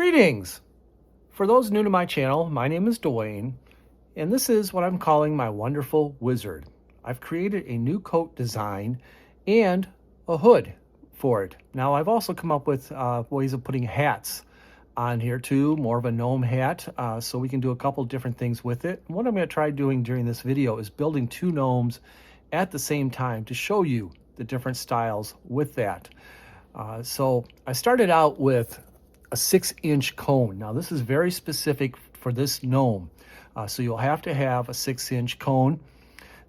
Greetings! For those new to my channel, my name is Dwayne, and this is what I'm calling my Wonderful Wizard. I've created a new coat design and a hood for it. Now I've also come up with ways of putting hats on here too, more of a gnome hat, so we can do a couple different things with it. And what I'm going to try doing during this video is building two gnomes at the same time to show you the different styles with that. So I started out with a 6-inch cone. Now this is very specific for this gnome. So you'll have to have a 6-inch cone.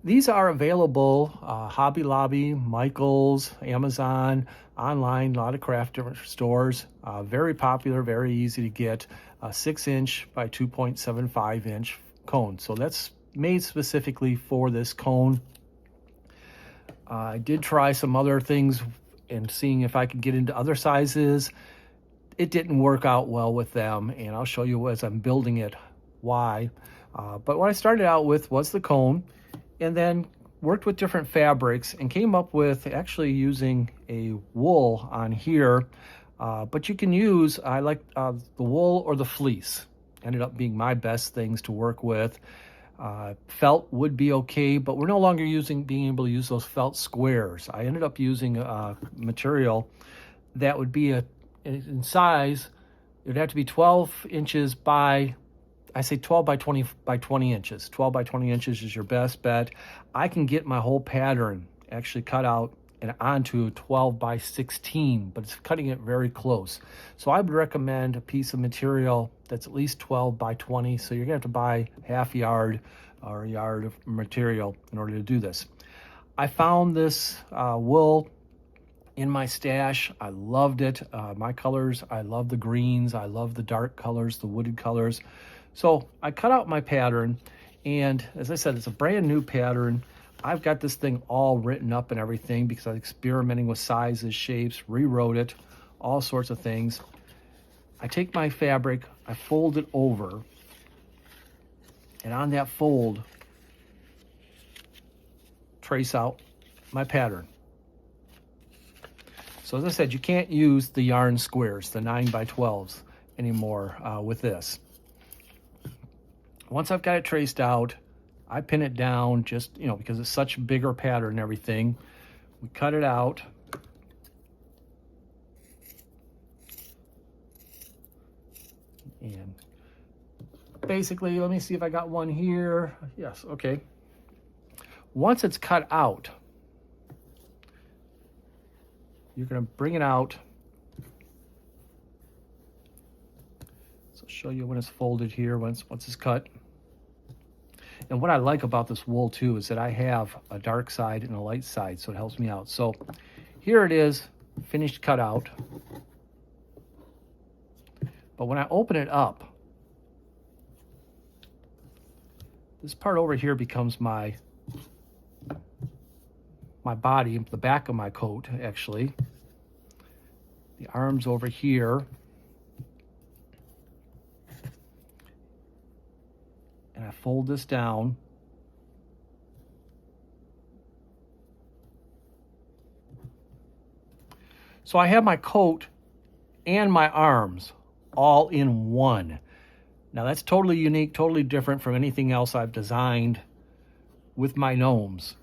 These are available Hobby Lobby, Michael's, Amazon, online, a lot of craft stores. Very popular, very easy to get. A 6-inch by 2.75-inch cone. So that's made specifically for this cone. I did try some other things and seeing if I could get into other sizes. It didn't work out well with them, and I'll show you as I'm building it why. But what I started out with was the cone, and then worked with different fabrics and came up with actually using a wool on here. But you can use, I like the wool or the fleece. Ended up being my best things to work with. Felt would be okay, but we're no longer being able to use those felt squares. I ended up using a material that would be in size. It would have to be 12 inches by, I say 12 by 20 inches. 12 by 20 inches is your best bet. I can get my whole pattern actually cut out and onto 12 by 16, but it's cutting it very close. So I would recommend a piece of material that's at least 12 by 20. So you're gonna have to buy half yard or a yard of material in order to do this. I found this wool in my stash. I loved it. My colors, I love the greens. I love the dark colors, the wooded colors. So I cut out my pattern, and as I said, it's a brand new pattern. I've got this thing all written up and everything because I was experimenting with sizes, shapes, rewrote it, all sorts of things. I take my fabric, I fold it over, and on that fold, trace out my pattern. So as I said, you can't use the yarn squares, the 9 by 12s anymore with this. Once I've got it traced out, I pin it down just, because it's such a bigger pattern and everything. We cut it out. And basically, let me see if I got one here. Yes, okay. Once it's cut out, you're going to bring it out. So I'll show you when it's folded here, once it's cut. And what I like about this wool too is that I have a dark side and a light side, so it helps me out. So here it is, finished cut out. But when I open it up, this part over here becomes my body, the back of my coat, actually. The arms over here. And I fold this down. So I have my coat and my arms all in one. Now that's totally unique, totally different from anything else I've designed with my gnomes.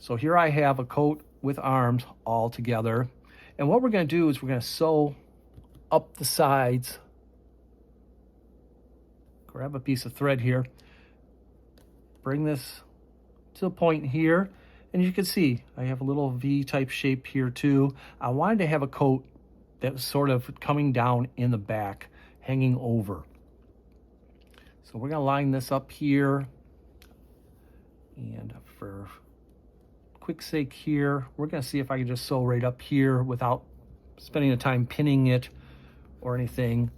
So here I have a coat with arms all together. And what we're going to do is we're going to sew up the sides. Grab a piece of thread here. Bring this to the point here. And you can see I have a little V-type shape here too. I wanted to have a coat that was sort of coming down in the back, hanging over. So we're going to line this up here. And for quick sake here, we're going to see if I can just sew right up here without spending the time pinning it or anything.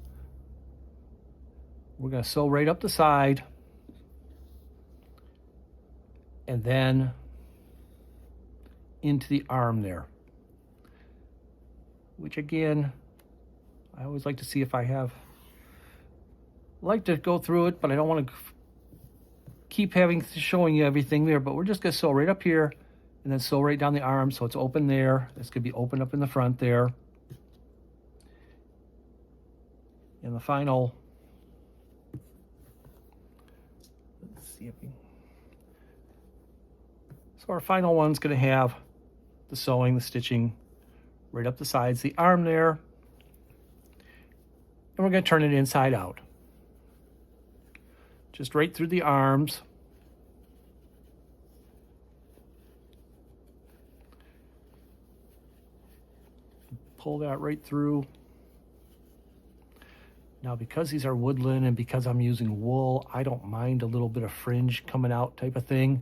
We're going to sew right up the side, and then into the arm there, which again, I always like to see if I like to go through it, but I don't want to keep showing you everything there. But we're just going to sew right up here and then sew right down the arm so it's open there. It's going to be opened up in the front there. And the final, let's see if we, so our final one's going to have the sewing, the stitching right up the sides, the arm there, and we're going to turn it inside out. Just right through the arms. Pull that right through. Now, because these are woodland and because I'm using wool, I don't mind a little bit of fringe coming out type of thing.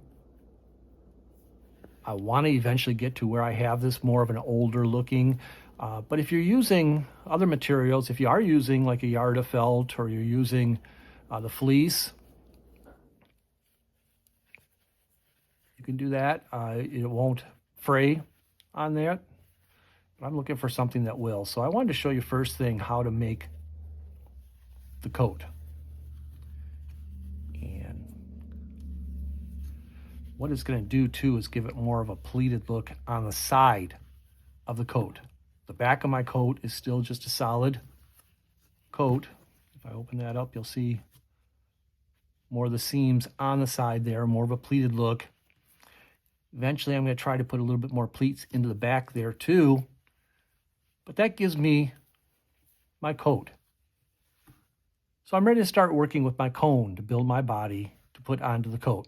I want to eventually get to where I have this more of an older looking, but if you're using other materials, if you are using like a yard of felt or you're using the fleece, you can do that. It won't fray on that, but I'm looking for something that will. So I wanted to show you first thing how to make the coat. And what it's going to do too is give it more of a pleated look on the side of the coat. The back of my coat is still just a solid coat. If I open that up, you'll see more of the seams on the side there, more of a pleated look. Eventually, I'm going to try to put a little bit more pleats into the back there too. But that gives me my coat. So I'm ready to start working with my cone to build my body to put onto the coat.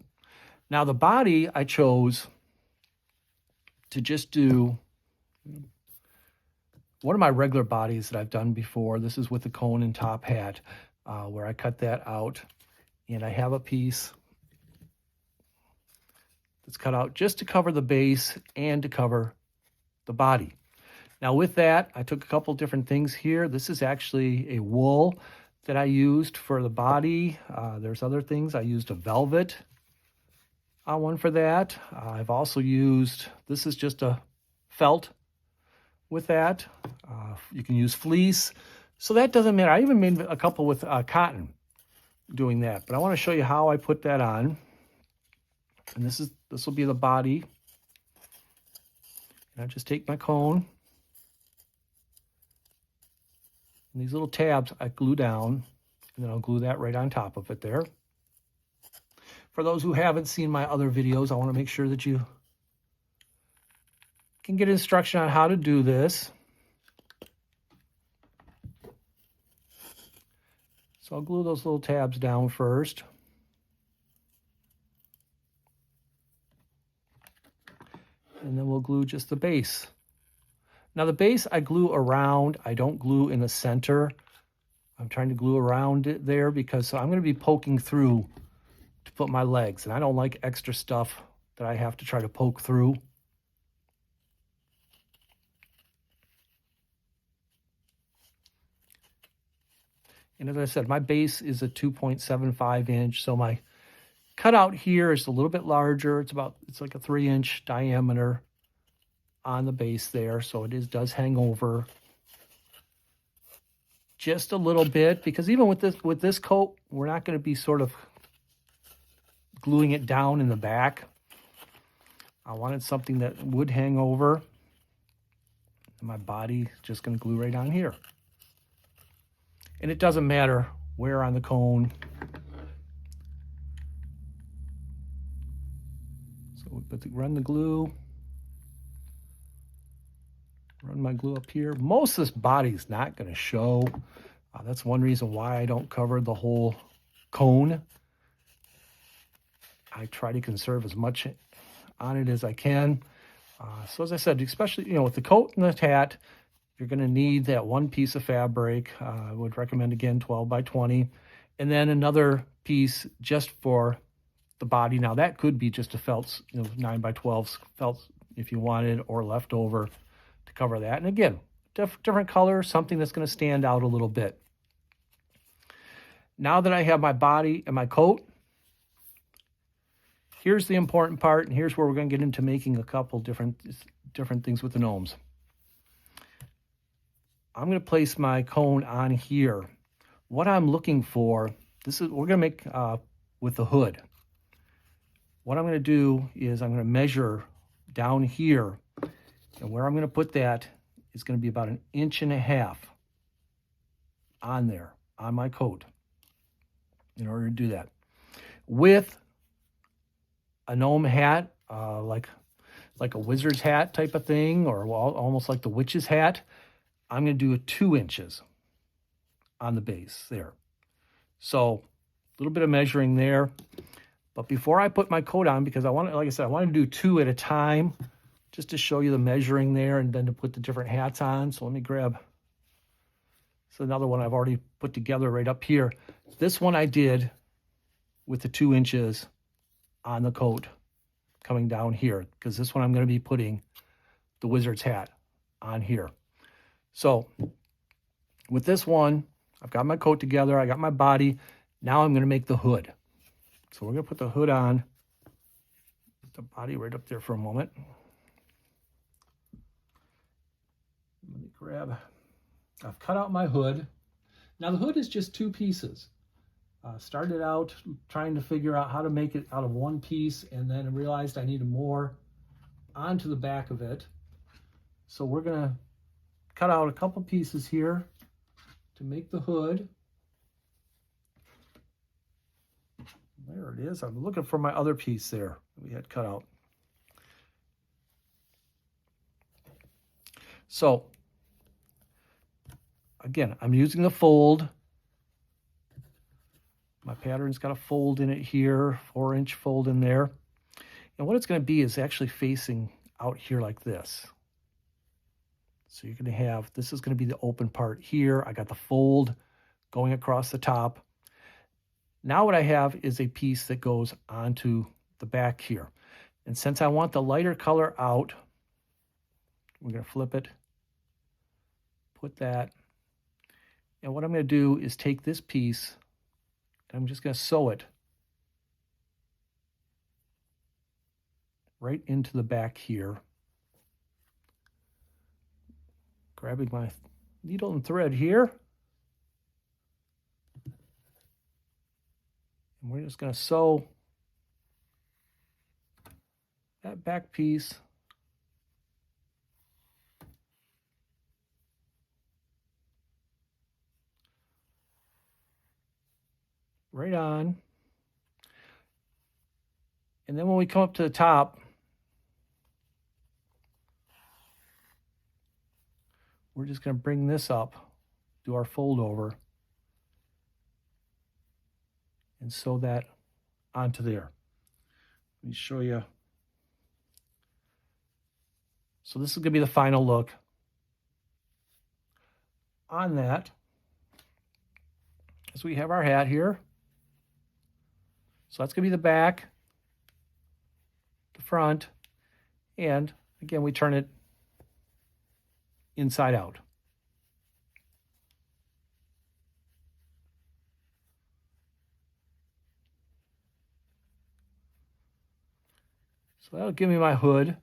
Now the body I chose to just do one of my regular bodies that I've done before. This is with the cone and top hat where I cut that out. And I have a piece that's cut out just to cover the base and to cover the body. Now with that, I took a couple different things here. This is actually a wool that I used for the body. There's other things. I used a velvet one for that. I've also used, this is just a felt with that. You can use fleece. So that doesn't matter. I even made a couple with cotton doing that. But I want to show you how I put that on. And this will be the body. And I just take my cone. And these little tabs I glue down, and then I'll glue that right on top of it there. For those who haven't seen my other videos, I want to make sure that you can get instruction on how to do this. So I'll glue those little tabs down first. And then we'll glue just the base. Now the base I glue around, I don't glue in the center. I'm trying to glue around it there because I'm going to be poking through to put my legs. And I don't like extra stuff that I have to try to poke through. And as I said, my base is a 2.75 inch. So my cutout here is a little bit larger. It's like a 3-inch diameter on the base there, so it does hang over just a little bit, because even with this coat, we're not going to be sort of gluing it down in the back. I wanted something that would hang over, and my body just going to glue right on here. And it doesn't matter where on the cone. So run the glue. Run my glue up here. Most of this body's not going to show. That's one reason why I don't cover the whole cone. I try to conserve as much on it as I can. So as I said, especially with the coat and the hat, you're going to need that one piece of fabric. I would recommend again 12 by 20, and then another piece just for the body. Now that could be just a felt, 9 by 12 felt if you wanted, or leftover to cover that. And again, different color, something that's going to stand out a little bit. Now that I have my body and my coat, here's the important part, and here's where we're going to get into making a couple different things with the gnomes. I'm going to place my cone on here. What I'm looking for, we're going to make with the hood. What I'm going to do is I'm going to measure down here, and where I'm going to put that is going to be about 1.5 inches on there. on my coat in order to do that. With a gnome hat, like a wizard's hat type of thing, or almost like the witch's hat, I'm going to do a 2 inches on the base there. So a little bit of measuring there. But before I put my coat on, because I want to, like I said, I want to do 2 at a time, just to show you the measuring there and then to put the different hats on. So let me grab, so another one I've already put together right up here. This one I did with the 2 inches on the coat coming down here, because this one I'm going to be putting the wizard's hat on here. So with this one, I've got my coat together, I got my body. Now I'm going to make the hood. So we're going to put the hood on, put the body right up there for a moment. Let me grab, I've cut out my hood. Now the hood is just 2 pieces. Started out trying to figure out how to make it out of 1 piece, and then realized I needed more onto the back of it. So we're going to cut out a couple pieces here to make the hood. There it is. I'm looking for my other piece there that we had cut out. So again, I'm using the fold. My pattern's got a fold in it here, 4-inch fold in there. And what it's going to be is actually facing out here like this. So you're going to have, this is going to be the open part here. I got the fold going across the top. Now what I have is a piece that goes onto the back here. And since I want the lighter color out, we're going to flip it, put that. And what I'm going to do is take this piece, and I'm just going to sew it right into the back here. Grabbing my needle and thread here. And we're just going to sew that back piece right on. And then when we come up to the top, we're just going to bring this up, do our fold over, and sew that onto there. Let me show you. So this is going to be the final look on that. So we have our hat here. So that's going to be the back, the front, and again, we turn it inside out. So that'll give me my hood.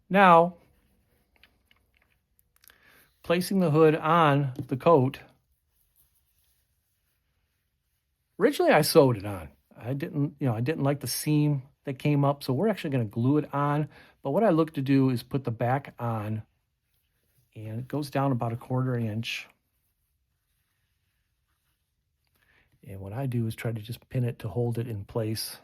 Now, placing the hood on the coat. Originally, I sewed it on. I didn't like the seam that came up, so we're actually going to glue it on. But what I look to do is put the back on, and it goes down about 1/4 inch. And what I do is try to just pin it to hold it in place.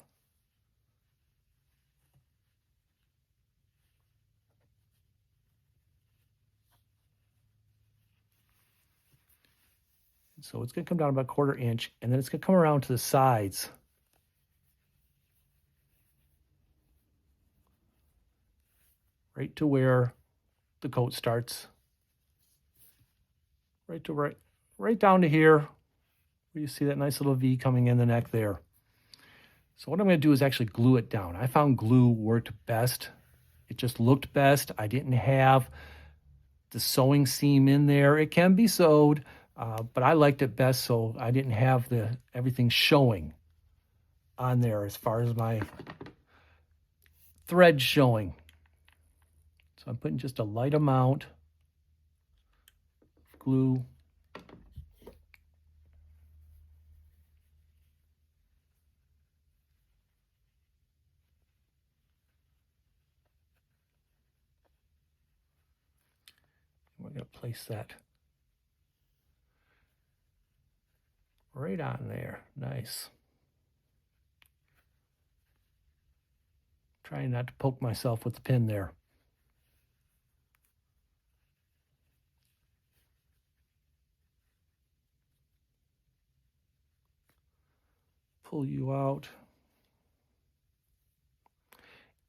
So it's going to come down about 1/4 inch, and then it's going to come around to the sides. Right to where the coat starts. Right down to here, where you see that nice little V coming in the neck there. So what I'm going to do is actually glue it down. I found glue worked best. It just looked best. I didn't have the sewing seam in there. It can be sewed, but I liked it best, so I didn't have everything showing on there as far as my thread showing. So I'm putting just a light amount of glue. We're going to place that right on there. Nice. Trying not to poke myself with the pin there. Pull you out.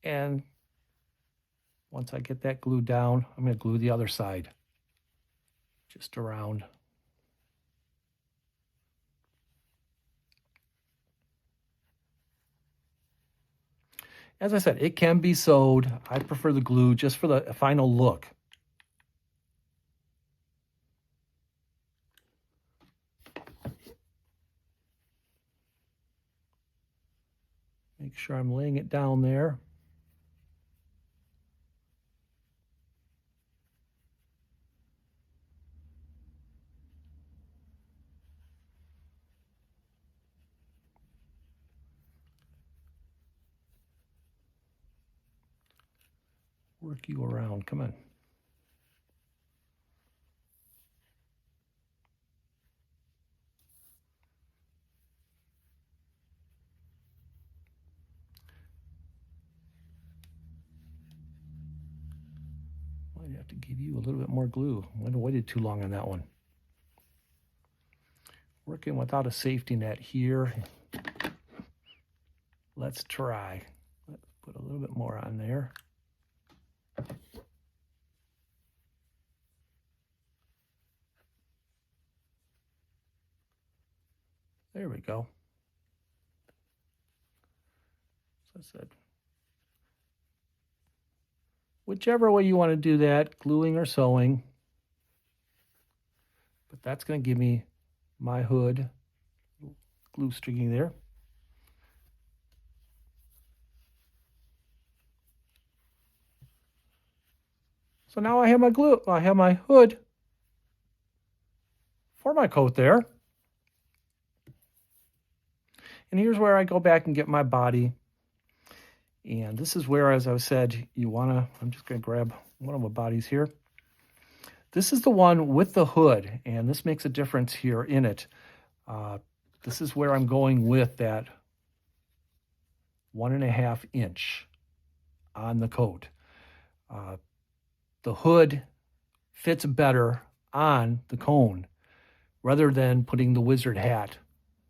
And once I get that glued down, I'm going to glue the other side just around. As I said, it can be sewed. I prefer the glue just for the final look. Make sure I'm laying it down there. Work you around. Come on. Might have to give you a little bit more glue. Might have waited too long on that one. Working without a safety net here. Let's try. Let's put a little bit more on there. There we go. As I said, whichever way you want to do that, gluing or sewing. But that's going to give me my hood, glue stringing there. So now I have my glue, I have my hood for my coat there. And here's where I go back and get my body. And this is where, as I said, you want to, I'm just going to grab one of my bodies here. This is the one with the hood, and this makes a difference here in it. This is where I'm going with that 1.5 inch on the coat. The hood fits better on the cone rather than putting the wizard hat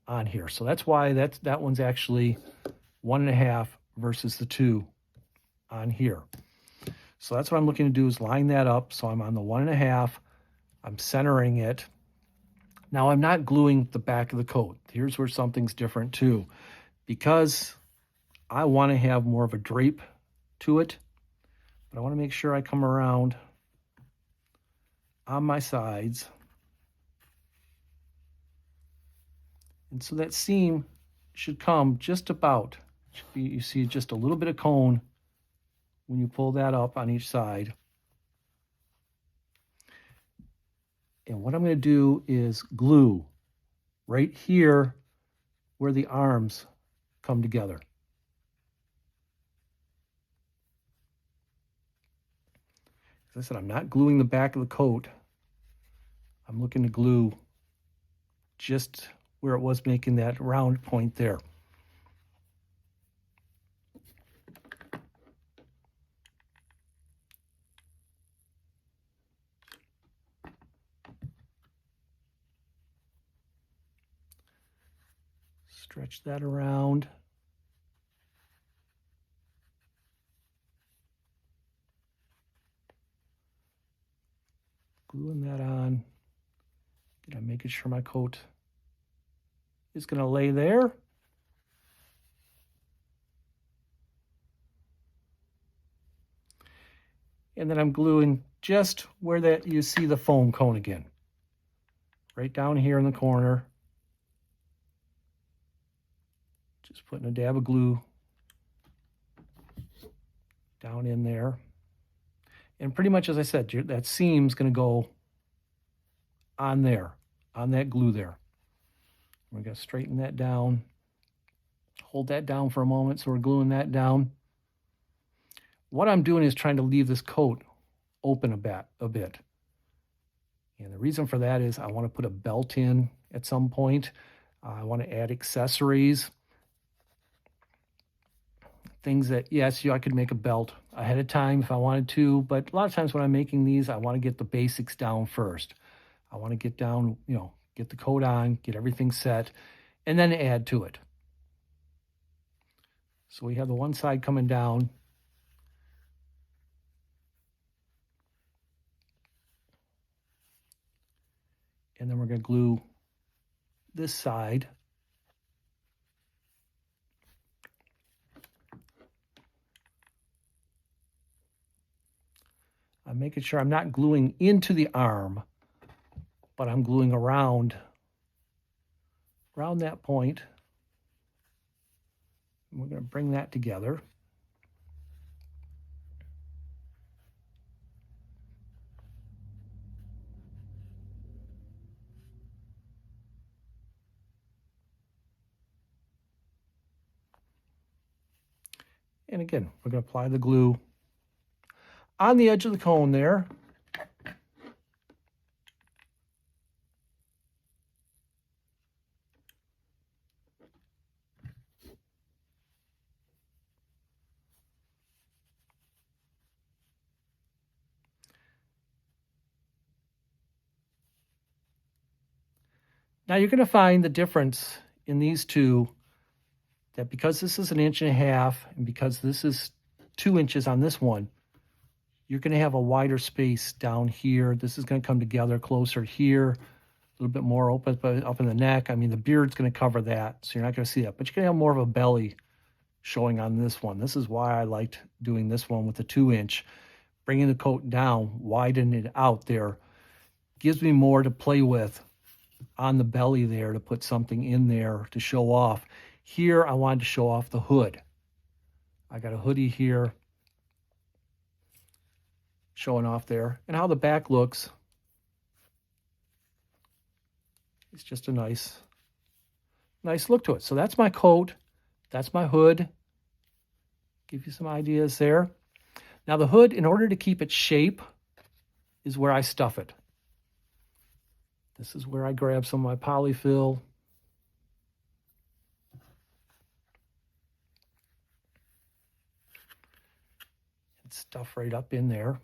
on here. So that's why that one's actually 1.5 versus the 2 on here. So that's what I'm looking to do, is line that up. So I'm on the 1.5, I'm centering it. Now I'm not gluing the back of the coat. Here's where something's different too. Because I want to have more of a drape to it, but I want to make sure I come around on my sides. And so that seam should come just about, you see just a little bit of cone when you pull that up on each side. And what I'm going to do is glue right here where the arms come together. As I said, I'm not gluing the back of the coat. I'm looking to glue just where it was making that round point there. Stretch that around. Gluing that on. I'm making sure my coat is going to lay there. And then I'm gluing just where that you see the foam cone again. Right down here in the corner. Just putting a dab of glue down in there. And pretty much, as I said, that seam's going to go on there, on that glue there. We're going to straighten that down. Hold that down for a moment, so we're gluing that down. What I'm doing is trying to leave this coat open a bit. And the reason for that is I want to put a belt in at some point. I want to add accessories, things that, yes, I could make a belt ahead of time if I wanted to, but a lot of times when I'm making these, I want to get the basics down first. I want to get down, get the coat on, get everything set, and then add to it. So we have the one side coming down. And then we're going to glue this side. I'm making sure I'm not gluing into the arm, but I'm gluing around that point. And we're going to bring that together. And again, we're going to apply the glue on the edge of the cone there. Now you're going to find the difference in these two, that because this is 1.5 inches and because this is 2 inches on this one, you're going to have a wider space down here. This is going to come together closer here, a little bit more open up in the neck. I mean, the beard's going to cover that, so you're not going to see that. But you're going to have more of a belly showing on this one. This is why I liked doing this one with the 2-inch. Bringing the coat down, widening it out there, gives me more to play with on the belly there, to put something in there to show off. Here, I wanted to show off the hood. I got a hoodie here showing off there. And how the back looks, it's just a nice look to it. So that's my coat. That's my hood. Give you some ideas there. Now the hood, in order to keep its shape, is where I stuff it. This is where I grab some of my polyfill. And stuff right up in there.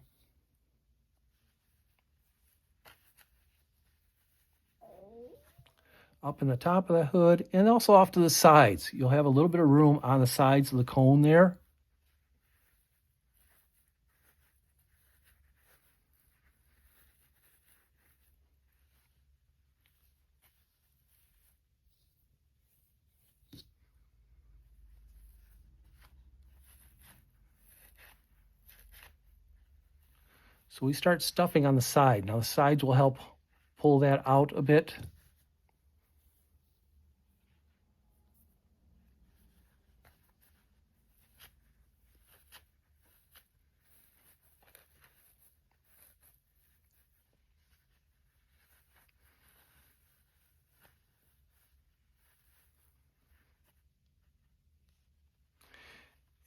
Up in the top of the hood, and also off to the sides. You'll have a little bit of room on the sides of the cone there. So we start stuffing on the side. Now the sides will help pull that out a bit.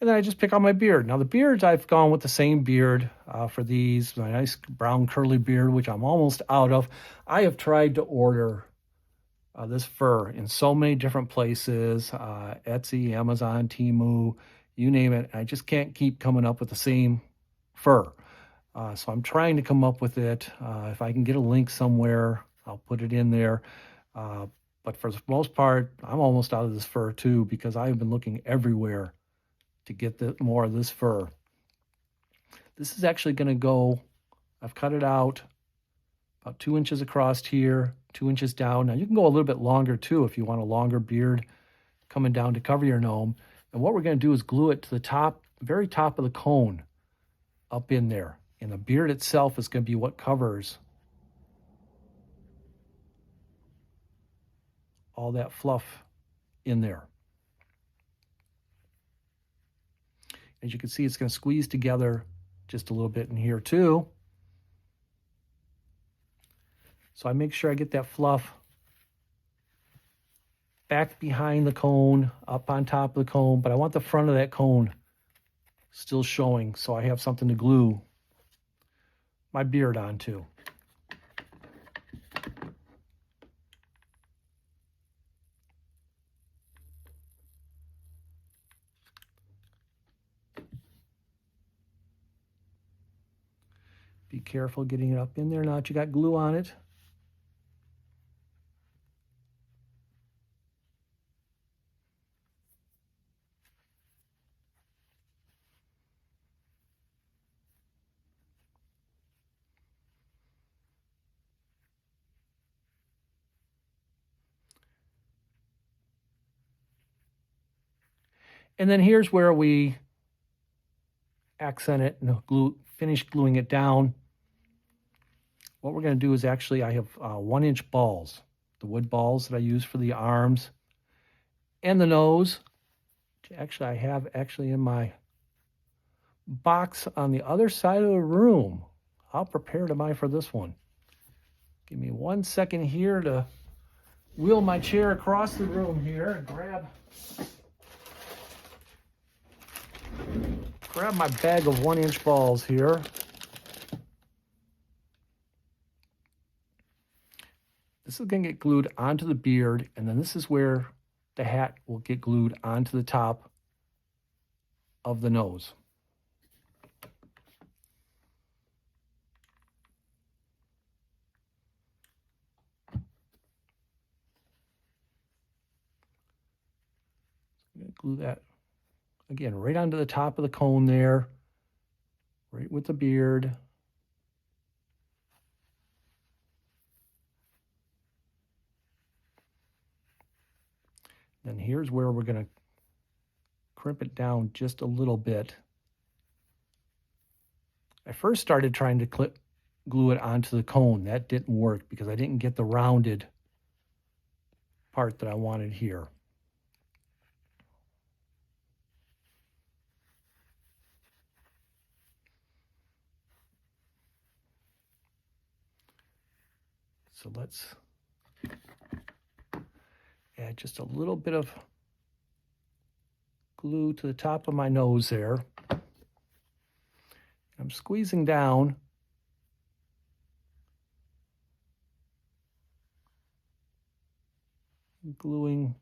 And then I just pick out my beard. Now the beards, I've gone with the same beard for these. My nice brown curly beard, which I'm almost out of. I have tried to order this fur in so many different places, Etsy, Amazon, Temu, you name it. I just can't keep coming up with the same fur. So I'm trying to come up with it. If I can get a link somewhere, I'll put it in there. But for the most part, I'm almost out of this fur too, because I've been looking everywhere to get more of this fur. This is actually going to go, I've cut it out about 2 inches across here, 2 inches down. Now you can go a little bit longer too if you want a longer beard coming down to cover your gnome. And what we're going to do is glue it to the top, very top of the cone up in there. And the beard itself is going to be what covers all that fluff in there. As you can see, it's going to squeeze together just a little bit in here too. So I make sure I get that fluff back behind the cone, up on top of the cone, but I want the front of that cone still showing, so I have something to glue my beard onto. Be careful getting it up in there now that you got glue on it. And then here's where we accent it and finish gluing it down. What we're going to do is actually, I have 1-inch balls, the wood balls that I use for the arms and the nose. Actually, I have in my box on the other side of the room. How prepared am I for this one? Give me 1 second here to wheel my chair across the room here and grab my bag of 1-inch balls here. This is going to get glued onto the beard, and then this is where the hat will get glued onto the top of the nose. I'm going to glue that again right onto the top of the cone there, right with the beard. Then here's where we're going to crimp it down just a little bit. I first started trying to glue it onto the cone. That didn't work because I didn't get the rounded part that I wanted here. So let's add just a little bit of glue to the top of my nose there. I'm squeezing down. Gluing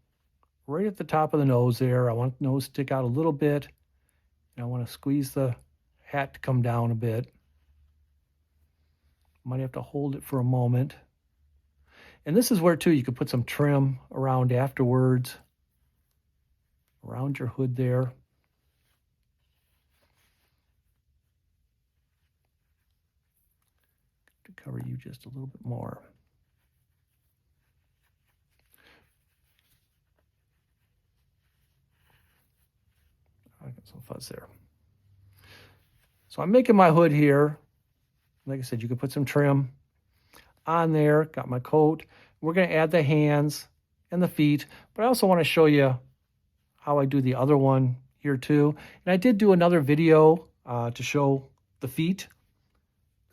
right at the top of the nose there. I want the nose to stick out a little bit. And I want to squeeze the hat to come down a bit. Might have to hold it for a moment. And this is where, too, you could put some trim around afterwards, around your hood there. To cover you just a little bit more. I got some fuzz there. So I'm making my hood here. Like I said, you could put some trim on there. Got my coat. We're going to add the hands and the feet, but I also want to show you how I do the other one here too. And I did do another video to show the feet.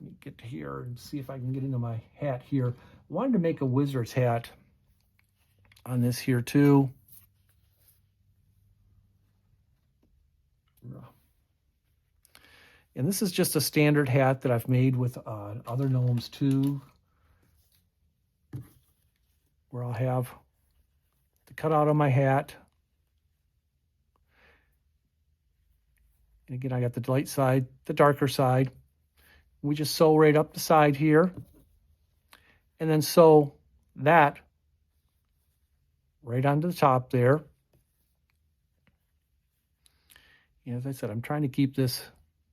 Let me get here and see if I can get into my hat here. I wanted to make a wizard's hat on this here too. And this is just a standard hat that I've made with other gnomes too, where I'll have the cutout on my hat. And again, I got the light side, the darker side. We just sew right up the side here, and then sew that right onto the top there. And as I said, I'm trying to keep this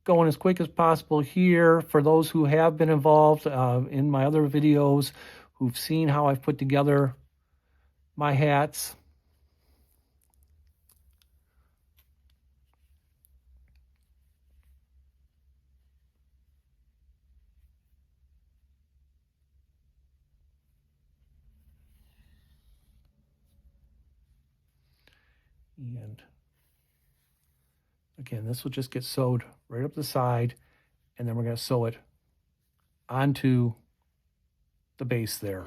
going as quick as possible here. For those who have been involved in my other videos, who've seen how I've put together my hats. And again, this will just get sewed right up the side, and then we're going to sew it onto the base there.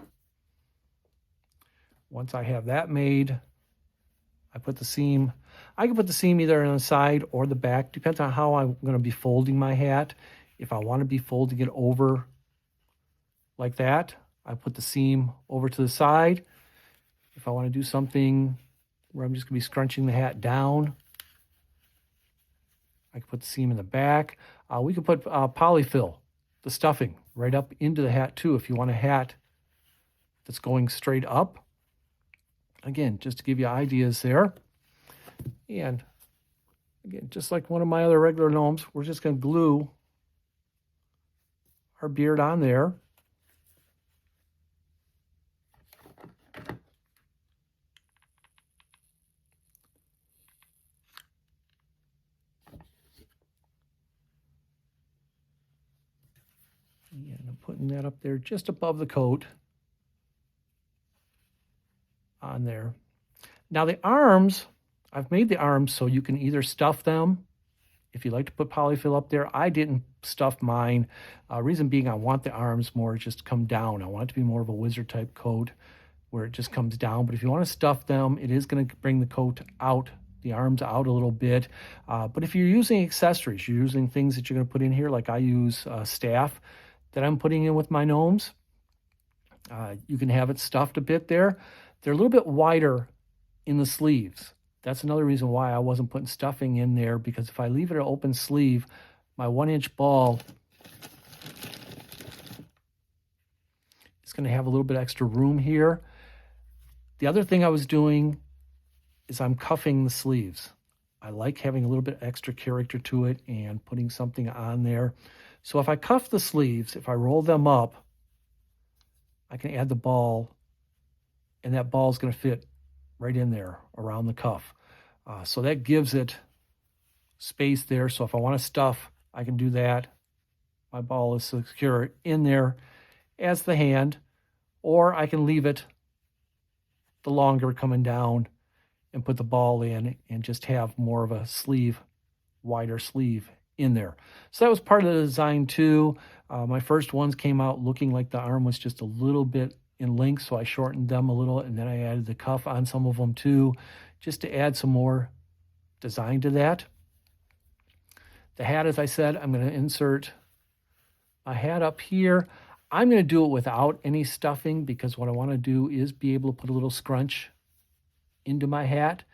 Once I have that made, I put the seam. I can put the seam either on the side or the back, depends on how I'm going to be folding my hat. If I want to be folding it over like that, I put the seam over to the side. If I want to do something where I'm just going to be scrunching the hat down, I can put the seam in the back. We could put polyfill the stuffing right up into the hat too. If you want a hat that's going straight up, again, just to give you ideas there. And again, just like one of my other regular gnomes, we're just going to glue our beard on there. And I'm putting that up there just above the coat on there. Now the arms, I've made the arms so you can either stuff them. If you like to put polyfill up there, I didn't stuff mine. Reason being, I want the arms more just to come down. I want it to be more of a wizard type coat where it just comes down. But if you want to stuff them, it is going to bring the coat out, the arms out a little bit. But if you're using accessories, you're using things that you're going to put in here, like I use staff that I'm putting in with my gnomes. You can have it stuffed a bit there. They're a little bit wider in the sleeves. That's another reason why I wasn't putting stuffing in there, because if I leave it an open sleeve, my 1-inch ball is going to have a little bit extra room here. The other thing I was doing is I'm cuffing the sleeves. I like having a little bit extra character to it and putting something on there. So if I cuff the sleeves, if I roll them up, I can add the ball, and that ball is going to fit right in there around the cuff. So that gives it space there. So if I want to stuff, I can do that. My ball is secure in there as the hand, or I can leave it the longer coming down and put the ball in and just have more of a sleeve, wider sleeve in there. So that was part of the design too. My first ones came out looking like the arm was just a little bit in length, so I shortened them a little, and then I added the cuff on some of them too, just to add some more design to that. The hat, as I said, I'm going to insert a hat up here. I'm going to do it without any stuffing, because what I want to do is be able to put a little scrunch into my hat,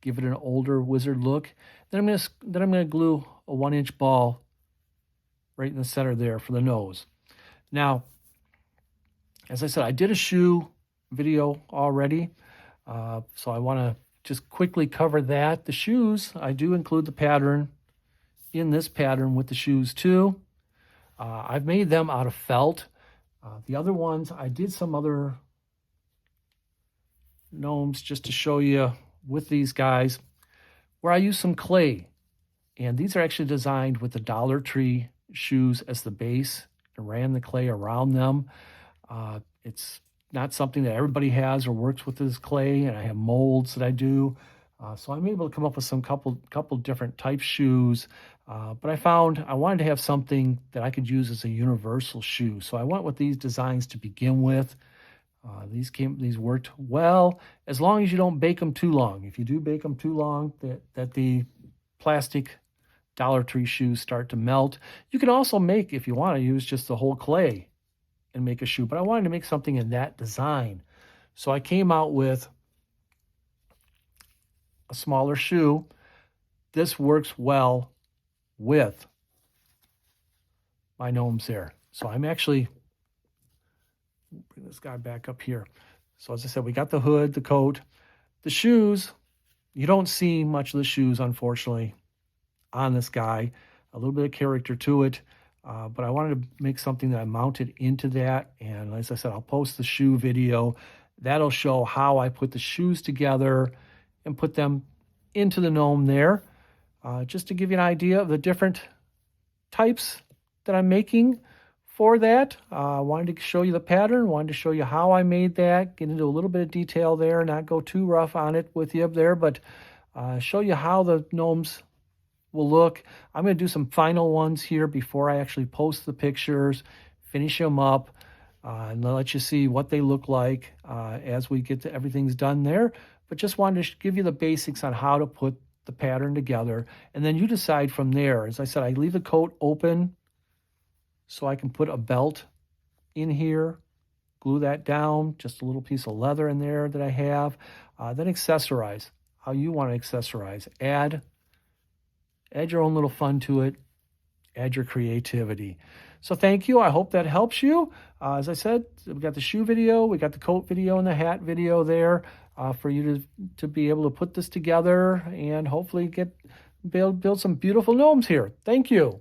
give it an older wizard look. Then I'm going to glue a 1-inch ball right in the center there for the nose. Now, as I said, I did a shoe video already, so I want to just quickly cover that. The shoes, I do include the pattern in this pattern with the shoes too. I've made them out of felt. The other ones, I did some other gnomes just to show you with these guys where I use some clay. And these are actually designed with the Dollar Tree shoes as the base and ran the clay around them. It's not something that everybody has or works with this clay, and I have molds that I do. So I'm able to come up with some couple different type shoes. But I found I wanted to have something that I could use as a universal shoe. So I went with these designs to begin with. These worked well, as long as you don't bake them too long. If you do bake them too long, that the plastic Dollar Tree shoes start to melt. You can also make, if you want to, use just the whole clay and make a shoe. But I wanted to make something in that design. So I came out with a smaller shoe. This works well with my gnomes there. So I'm actually, bring this guy back up here. So as I said, we got the hood, the coat, the shoes. You don't see much of the shoes, unfortunately, on this guy. A little bit of character to it. But I wanted to make something that I mounted into that. And as I said, I'll post the shoe video. That'll show how I put the shoes together and put them into the gnome there. Just to give you an idea of the different types that I'm making for that. I wanted to show you the pattern, wanted to show you how I made that, get into a little bit of detail there, not go too rough on it with you up there, but show you how the gnomes will look. I'm going to do some final ones here before I actually post the pictures, finish them up, and I'll let you see what they look like as we get to everything's done there. But just wanted to give you the basics on how to put the pattern together, and then you decide from there. As I said, I leave the coat open so I can put a belt in here, glue that down, just a little piece of leather in there that I have. Then accessorize, how you want to accessorize. Add your own little fun to it, add your creativity. So thank you. I hope that helps you. As I said, we got the shoe video, we got the coat video and the hat video there for you to be able to put this together and hopefully build some beautiful gnomes here. Thank you.